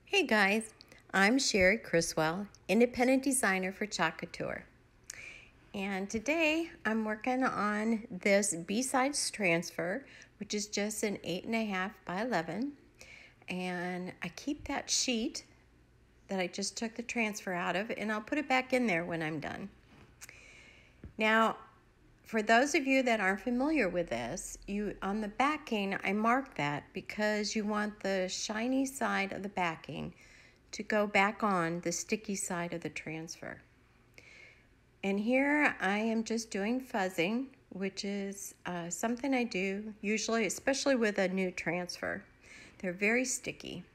Hey guys, I'm Cherie Criswell, independent designer for Chalk Couture. And today I'm working on this B-sides transfer, which is just an 8.5 by 11. And I keep that sheet that I just took the transfer out of, and I'll put it back in there when I'm done. Now, for those of you that aren't familiar with this, on the backing, I mark that because you want the shiny side of the backing to go back on the sticky side of the transfer. And here I am just doing fuzzing, which is something I do usually, especially with a new transfer. They're very sticky.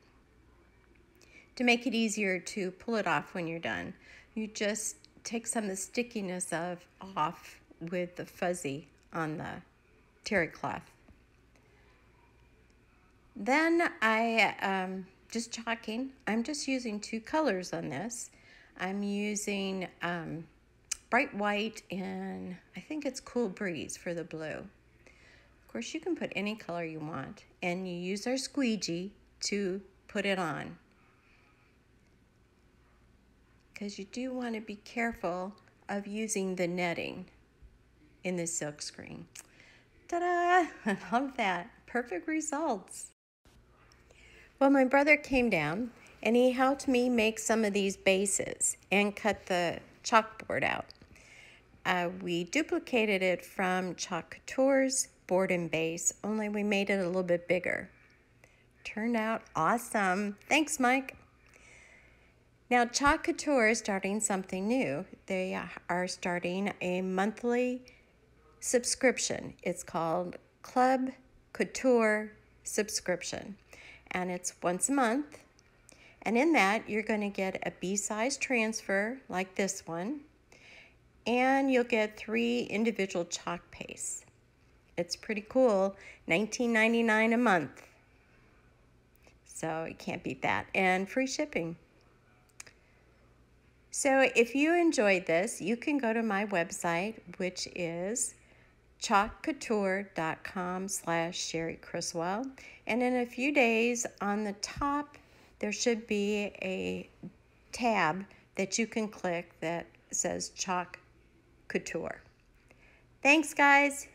To make it easier to pull it off when you're done, you just take some of the stickiness off with the fuzzy on the terry cloth. Then just chalking. I'm just using two colors on this. I'm using bright white and I think it's Cool Breeze for the blue. Of course, you can put any color you want, and you use our squeegee to put it on, because you do want to be careful of using the netting in the silk screen. Ta-da! I love that. Perfect results. Well, my brother came down and he helped me make some of these bases and cut the chalkboard out. We duplicated it from Chalk Couture's board and base, only we made it a little bit bigger. Turned out awesome. Thanks, Mike. Now, Chalk Couture is starting something new. They are starting a monthly subscription. It's called Club Couture subscription, and it's once a month. And in that, you're going to get a B-size transfer like this one, and you'll get 3 individual chalk pastes. It's pretty cool. $19.99 a month. So you can't beat that. And free shipping. So if you enjoyed this, you can go to my website, which is chalkcouture.com/Cherie Criswell. And in a few days, on the top, there should be a tab that you can click that says Chalk Couture. Thanks, guys.